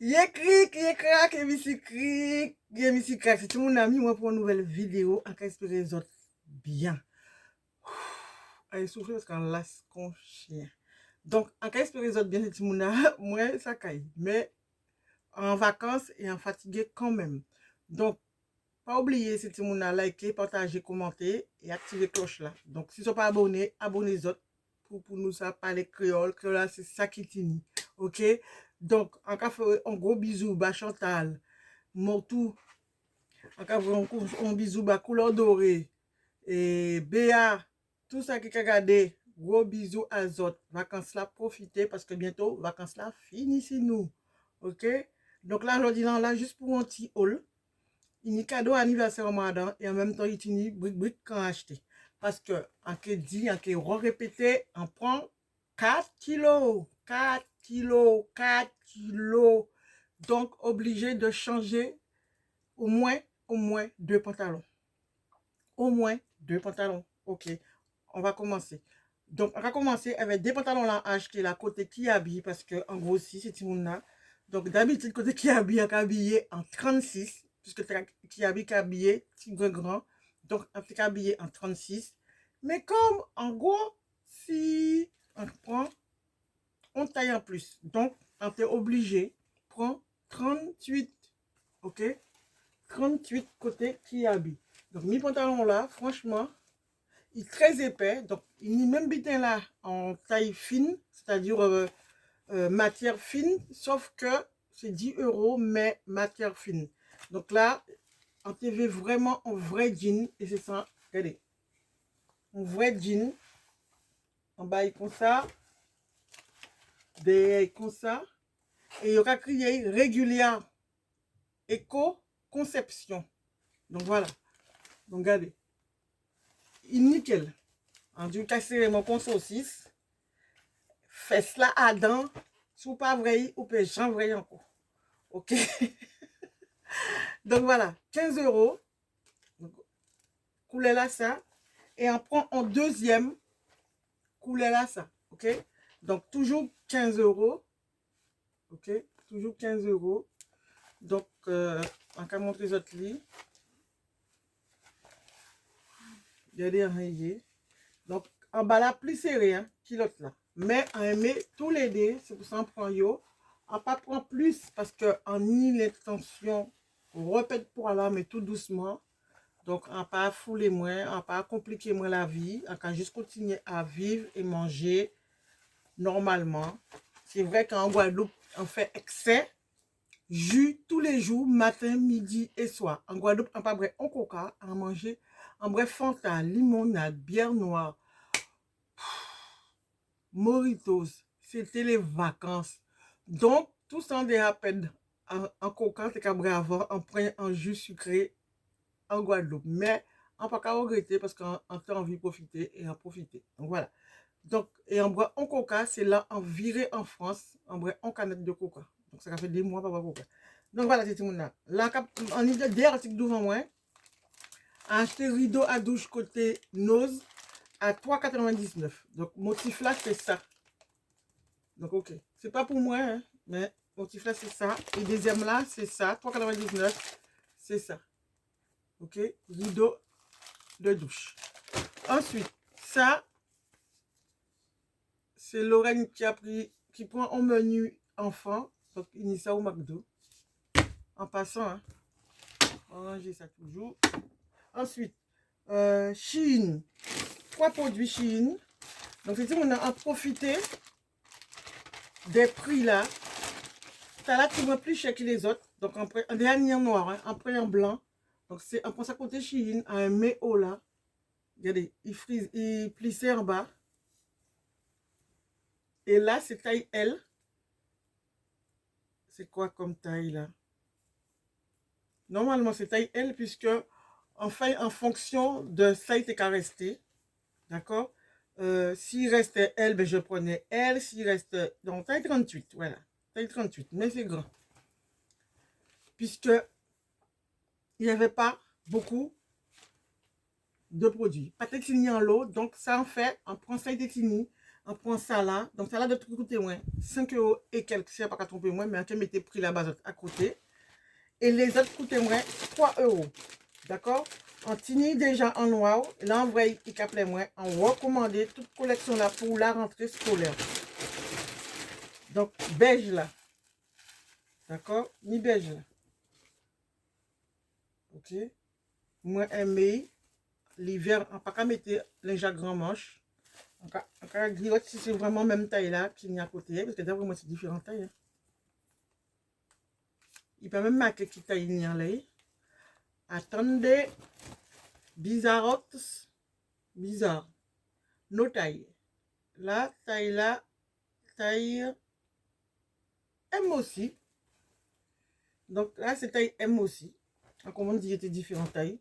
Yé crack, et misi cric, yé misi crack. C'est tout mon ami, moi, pour une nouvelle vidéo, en cas espérer les autres bien. Allez, souffler parce qu'on lasse con chien. Donc, en cas espérer les autres bien, c'est tout mon ami, moi, ça caille. Mais, en vacances et en fatigué quand même. Donc, pas oublier, c'est tout mon ami, liker, partager, commenter et activer cloche là. Donc, si vous ne sont pas abonnés, abonnez les autres. Pour nous, ça parler créole. Créole, c'est ça qui tini. Ok? Donc, en cas, un gros bisou, bah Chantal. Motou, encore un bisou, bah, couleur dorée. Et Béa, tout ça qui a regardé, gros bisous à Zot. Vacances là, profitez parce que bientôt, vacances là, finissez nous. Ok? Donc là, je dis là, juste pour un petit haul. Il y a cadeau anniversaire au Ramadan et en même temps, il y a briques quand acheter. Parce que, en que dit, en que répété, on prend 4 kilos. 4 kilos, 4 kilos. Donc, obligé de changer au moins, au moins 2 pantalons. Au moins 2 pantalons. Ok, on va commencer. Donc, on va commencer avec des pantalons là à acheter là, côté qui habille, parce que en gros, si c'est Timouna. Donc, d'habitude, côté qui habille, on a habillé en 36, puisque qui habillé, tigre grand. Donc, on est habillé en 36. Mais comme, en gros, si on prend, on taille en plus. Donc, on est obligé, prend 38. Ok? 38 côté qui habille. Donc, mes pantalons là, franchement, il est très épais. Donc, il n'y a même bien là en taille fine, c'est-à-dire matière fine, sauf que c'est 10 euros, mais matière fine. Donc là, en TV, vraiment un vrai jean, et c'est ça, regardez, un vrai jean, en bas, comme ça, des comme ça, et il y aura crié régulière, éco-conception. Donc voilà, donc regardez, il nickel. En du casser mon con saucisse, fais cela à dents, sous pas vrai, ou peut j'en vrai encore. Ok? Donc voilà, 15 euros. Coulez là ça. Et on prend en deuxième, coulez là ça. Ok? Donc toujours 15 euros. Ok? Toujours 15 euros. Donc, on va montrer les autres lits. Regardez en rayé. Donc, en bas là, plus serré, hein, qui l'autre là. Mais on met tous les dés, c'est pour ça qu'on prend yo. On pas prend plus parce qu'on nie l'intention. On répète pour là, mais tout doucement. Donc, on pas fouler moins, on pas compliquer moins la vie. On peut juste continuer à vivre et manger normalement. C'est vrai qu'en Guadeloupe, on fait excès. Jus tous les jours, matin, midi et soir. En Guadeloupe, on pas vrai, on coca, à manger. En bref, Fanta, limonade, bière noire, Moritos, c'était les vacances. Donc, tout ça des rappels en coca, c'est qu'à avoir un jus sucré en Guadeloupe. Mais on pas qu'à regretter parce qu'on a envie de profiter et en profiter. Donc voilà. Donc, et en bois en coca, c'est là en viré en France, en bois en canette de coca. Donc ça fait des mois pas boire coca. Donc voilà, c'est tout le monde là. Là, en idée des articles devant moi, acheter rideau à douche côté nose à 3,99. Donc motif là, c'est ça. Donc ok. C'est pas pour moi, hein, mais motif là, c'est ça. Et deuxième là, c'est ça. 3,99. C'est ça. Ok. Rideau de douche. Ensuite, ça, c'est Lorraine qui a pris, qui prend un menu enfant. Donc, il y a ça au McDo. En passant, hein, on va ranger ça toujours. Ensuite, Shein. 3 produits Shein. Donc, c'est on a en profité des prix là. Ça là, tu vois plus cher que les autres. Donc, en dernier en noir, hein, après en blanc. Donc, c'est on prend ça côté Shein à un méo là. Regardez, il plissait en bas. Et là, c'est taille L. C'est quoi comme taille là? Normalement, c'est taille L puisque on fait en fonction de ça qui est resté. D'accord? S'il restait L, ben je prenais L. S'il reste. Donc, taille 38. Voilà. Taille 38. Mais c'est grand. Puisque il n'y avait pas beaucoup de produits. Pas tétini en lot. Donc, ça en fait, on prend ça tétini. On prend ça là. Donc, ça là de tout coûter moins. 5 euros et quelques, si pas qu'à tromper moins, mais on mettez prix la base à côté. Et les autres coûtaient moins 3 euros. D'accord? On tini déjà en noir. Là, on voit il capait moins. On recommandait toute collection là pour la rentrée scolaire. Donc, beige là. D'accord? Ni beige là. Ok? Moi, aimé. L'hiver, on pas qu'à mettre les jacques grand manche. On peut dire si c'est vraiment même taille là qu'il y a à côté. Parce que d'après moi, c'est différentes tailles. Hein. Il peut même marquer qui taille il y a là. Attendez. Bizarrotes. Bizarre. Nos tailles. Là, taille M aussi. Donc là, c'est taille M aussi. Donc, on dit que c'était différentes tailles.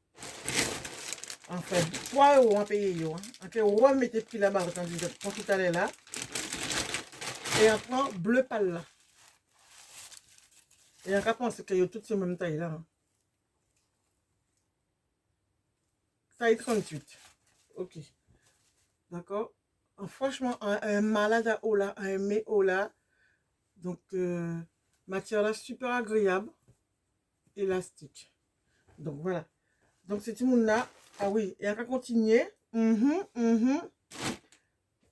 En fait, 3 euros à payer. Hein. Ok, on mettez pris là-bas, quand tout allait là. Et on prend bleu pâle là. Et on pense qu'il y a toutes ces mêmes tailles là. Hein. Taille 38. Ok. D'accord. Franchement, un malade à eau là, un mets haut là. Donc, matière là super agréable. Élastique. Donc, voilà. Donc, c'est tout le monde là. Ah oui, et on va continuer.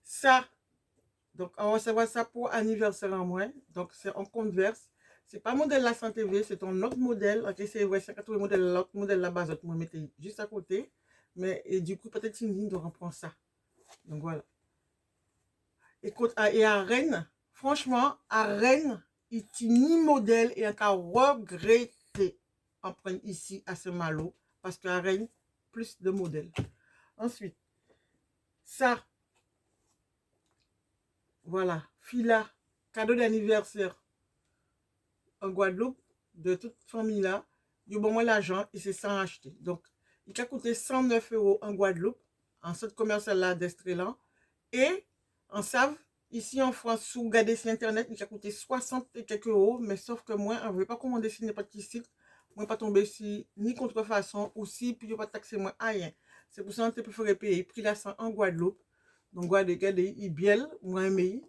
Ça. Donc, on va recevoir ça pour anniversaire en moins. Donc, c'est en converse. C'est pas modèle la santé V, c'est un autre modèle. Ok, c'est vrai, c'est le modèle, l'autre modèle la base, moi mettez juste à côté. Mais et du coup, peut-être une ligne, donc on prend ça. Donc voilà. Écoute, et à Rennes, franchement, à Rennes, il n'y a ni modèle et on a regretté en prendre ici à ce malo. Parce qu'à Rennes, plus de modèles. Ensuite, ça, voilà, fila, cadeau d'anniversaire en Guadeloupe, de toute famille là, il bon moi l'argent et c'est sans acheter. Donc, il a coûté 109 euros en Guadeloupe, en centre commercial là d'Estrelan. Et en Save, ici en France, sous regardez sur internet, il a coûté 60 et quelques euros, mais sauf que moi, on ne veut pas commander sur n'importe quel site. Moi, pas tomber si ni contrefaçon, ou si, puis pas taxer moi rien. C'est pour ça que je préfère payer prix là en Guadeloupe. Donc, regardez, il bielle, moi, un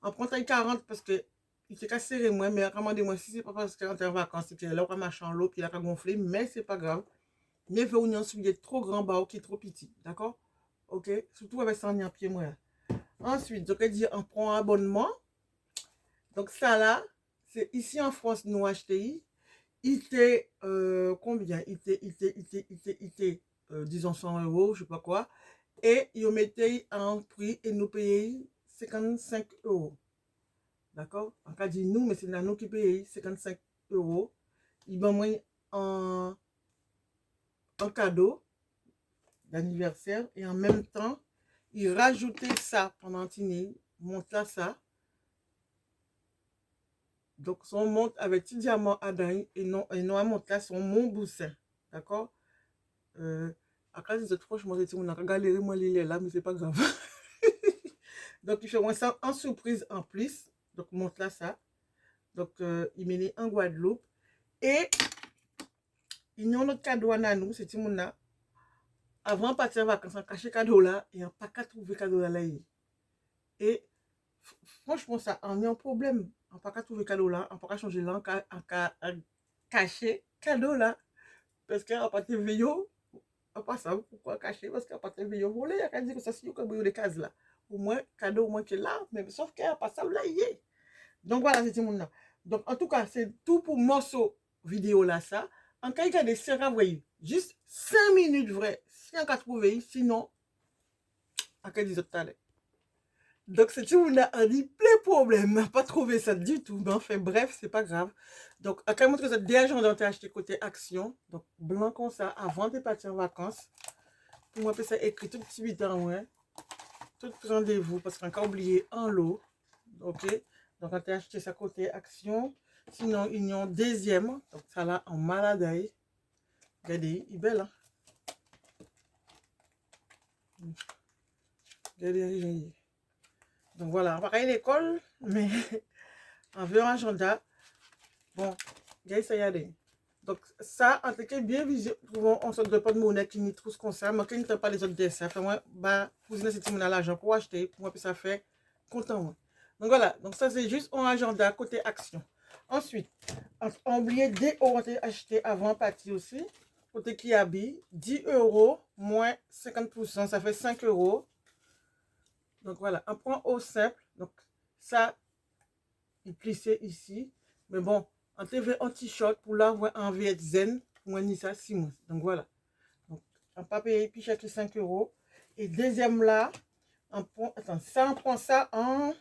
en prend taille 40 parce que il s'est cassé moi, mais recommandez-moi si c'est pas parce que est en vacances, c'est que là, on a machin l'eau, puis il a gonflé, mais c'est pas grave. Mais veut un soulier trop grand, bas, qui est trop petit, d'accord? Ok? Surtout avec ça, on y a pied, moi. Ensuite, donc, elle dit, on prend un abonnement. Donc, ça là, c'est ici en France, nous acheté. Il était, combien? Il était, disons 100 euros, je sais pas quoi. Et ils mettaient un prix et nous payaient 55 euros. D'accord? En cas de nous, mais c'est nous qui payons 55 euros. Ils m'ont mis un cadeau d'anniversaire et en même temps, ils rajoutaient ça pendant une monte là ça. Donc, son monte avec petit diamant à dingue et non un monte là, son mon boussin. D'accord? Après, c'est franchement, on a galéré, moi, l'île là, mais c'est pas grave. Donc, il fait moins ça en surprise en plus. Donc, monte là ça. Donc, il mène en Guadeloupe. Et il y a un autre cadeau à nous, c'est mon là. Avant de partir en vacances, on cache cadeau là et on pas qu'à trouver cadeau là. Et franchement, ça, on a un problème. On pas qu'à trouver cadeau là, on pas qu'à changer là, on qu'à cacher cadeau là. Parce qu'on pas de veillot, on pas ça, pourquoi cacher? Parce qu'on pas de veillot volé, on a dit que ça, c'est comme les cases là. Au moins, cadeau, au moins qui est là, mais sauf qu'il n'y a pas ça là, y est. Donc voilà, c'est mon là. Donc en tout cas, c'est tout pour morceau vidéo là, ça. En cas, il y a des serres, voyez, juste 5 minutes vrai, si on a trouvé, sinon, en cas, des autres talents. Donc, c'est tout, on a dit plein de problèmes. On n'a pas trouvé ça du tout. Mais enfin, bref, c'est pas grave. Donc, à quel moment que vous êtes déjà acheté côté action. Donc, blanc comme ça, avant de partir en vacances. Pour moi, ça écrit tout petit bit en ouais. Tout rendez-vous, parce qu'on a oublié en lot. Ok. Donc, on a acheté ça côté action. Sinon, il y a un deuxième. Donc, ça là, en maladie. Regardez, il est belle, hein. Regardez, donc voilà, pareil l'école, mais en veut un agenda. Bon, gars, ça y est. Donc ça, en tout cas, bien visé, trouvons on sorte de pas de monnaie qui n'y trouve comme ça, mais qui ne pas les autres dessins. Enfin, moi, bah, cousine, c'est mon l'argent pour acheter, pour moi, puis ça fait content. Ouais. Donc voilà, donc ça c'est juste un agenda côté action. Ensuite, on oublié des euros achetés avant partie aussi. Côté qui habille, 10 euros moins 50%, ça fait 5 euros. Donc voilà, un point au simple. Donc ça, il plissait ici. Mais bon, on TV un t-shirt pour l'avoir en VXN, moi ni ça 6 mois. Donc voilà. Donc, on pas payé puis chaque 5 euros. Et deuxième là, on prend, attends, ça, on prend ça en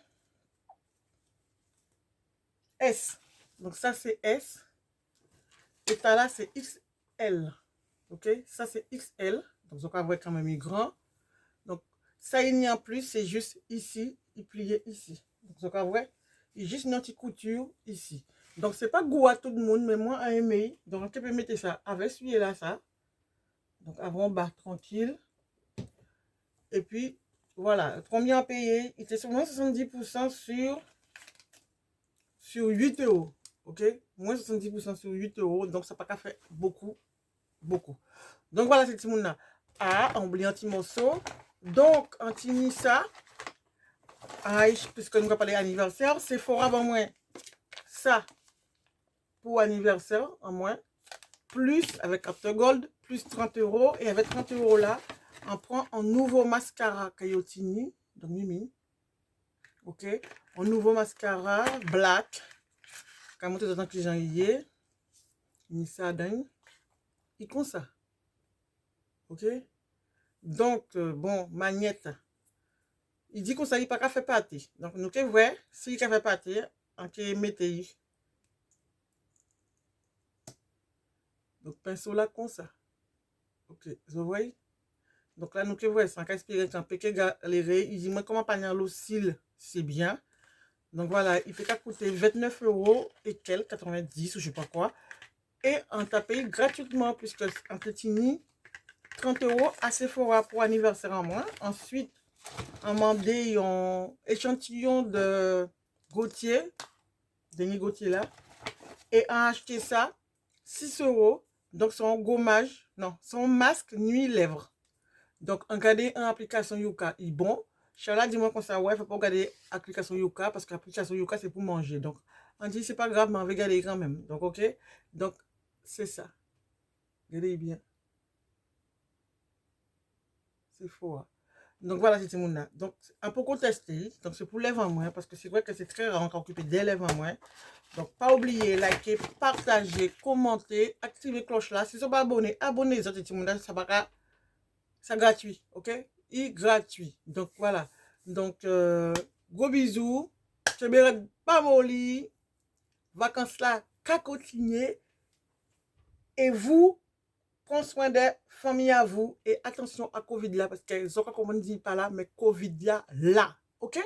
S. Donc ça c'est S. Et ça là c'est XL. Ok, ça c'est XL. Donc on va voir quand même grand. Donc ça il n'y a plus, c'est juste ici, il pliait ici. Donc on va voir, il y a juste une petite couture ici. Donc c'est pas goût à tout le monde, mais moi à aimer. Donc on peut mettre ça avec celui là ça. Donc avant bas tranquille. Et puis voilà, combien payé? Il était sur moins 70% sur 8 euros. Ok, moins 70% sur 8 euros. Donc ça n'a pas qu'à faire beaucoup, beaucoup. Donc voilà, c'est tout le monde. Ah, on oublie un petit morceau. Donc, on finit ça. Ah, puisque nous allons parler anniversaire, c'est fort avant moins. Ça, pour anniversaire, en moins. Plus, avec After Gold, plus 30 euros. Et avec 30 euros là, on prend un nouveau mascara Kayotini. Donc, Mimi. Ok. Un nouveau mascara black. Quand on dans que j'en ai, ni ça dingue. Il comme ça. Ok. Donc, bon, magnette. Il dit qu'on ça, il pas qu'à faire partie. Donc, nous que voir, s'il qu'à faire partie, on peut mettre. Donc, pinceau là, comme ça. Ok, vous voyez? Donc là, nous que voir, sans qu'aspirer, quand peut galérer, il dit, moi, comment pas l'eau cils, c'est bien. Donc voilà, il peut qu'à coûter 29 euros et quelques, 90 ou je sais pas quoi. Et on t'a payé gratuitement, puisque en Tétini, 30 euros à Sephora pour anniversaire en moins. Ensuite, on m'a demandé un échantillon de Gautier, Denis Gautier là, et on a acheté ça 6 euros. Donc son gommage, non, son masque nuit lèvres. Donc regardez une application Yuka, il est bon. Charlotte dis-moi comme ça, ouais, faut pas regarder l'application Yuka parce que l'application Yuka c'est pour manger. Donc on dit c'est pas grave, mais on va regarder quand même. Donc ok, donc c'est ça. Regardez bien, c'est faux. Hein. Donc voilà, c'est mon là. Donc un peu contesté. Donc c'est pour lèvres en moins parce que c'est vrai que c'est très rare qu'on occupe des lèvres en moins. Donc pas oublier, liker, partager, commenter, activer cloche là. Si vous n'êtes pas abonné, abonnez-vous. Ça va, ça gratuit, ok? Et gratuit. Donc voilà. Donc gros bisous. Je ne pas mon lit. Vacances là, cacotignées. Et vous, prenez soin des familles à vous. Et attention à Covid là, parce que je ne sais pas comment on dit pas là, mais Covid là, ok?